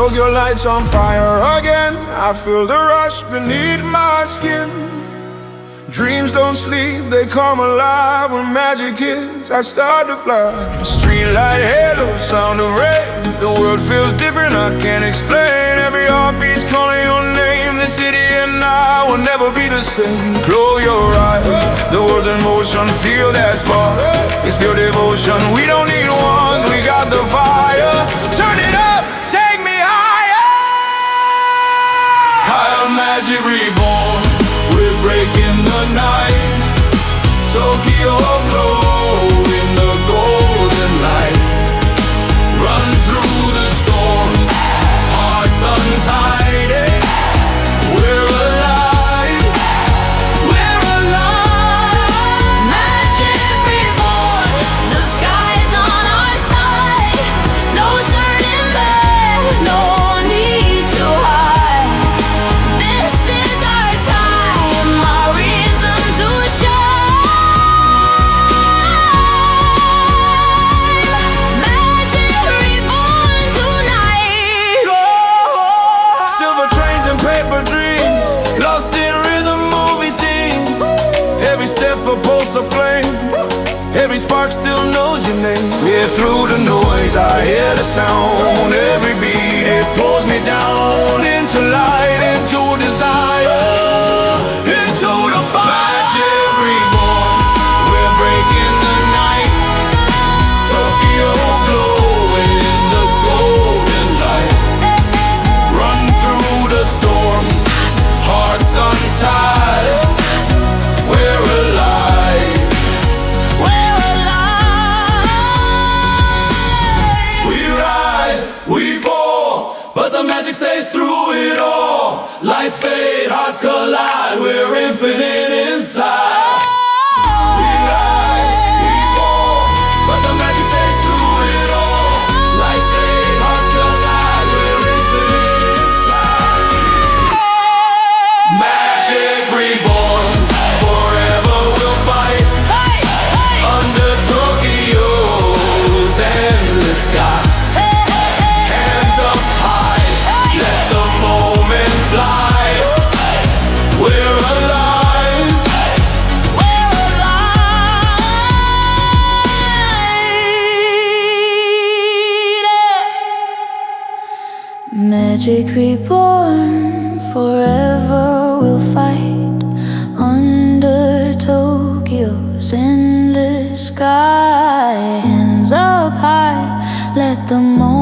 Tokyo lights on fire again. I feel the rush beneath my skin. Dreams don't sleep, they come alive. When magic hits, I start to fly. Streetlight halo, sound of rain. The world feels different, I can't explain. Every heartbeat's calling your name. The city and I will never be the same. Close your eyes, the world's in motion. Feel that spark, it's pure devotion. We don't need ones, we got the fire. Turn it up, take me higher. Higher magic reborn, we're breaking the night. Tokyo glow in the golden light. Run through the storm, hearts untied. We're alive, we're alive. Magic reborn, the sky's on our side. No turning back, no need to hide. This is our time, our reason to shine. Magic reborn tonight. Silver trains and paper dreams, lost in rhythm, movie scenes. Every step a pulse of flame, every spark still knows your name. Yeah, through the noise I hear the sound. Every beat, it pulls me down into light, into desire, into the fire. Magic reborn, we're breaking the night. Tokyo glowing in the golden light. Run through the storm, hearts untied. We're alive, We're alive. we rise, we fall, but the magic stays through it all. Lights fade, hearts collide, we're infinite inside. We rise, we fall, but the magic stays through it all. Lights fade, hearts collide, we're infinite inside. Magic reborn, forever we'll fight. Hey, hey, Under Tokyo's endless sky. hey, hey, hey. Hands up high, let the moment fly. We're alive, We're alive. Magic reborn, forever we'll fight. Under Tokyo's endless sky. Hands up high, let the moment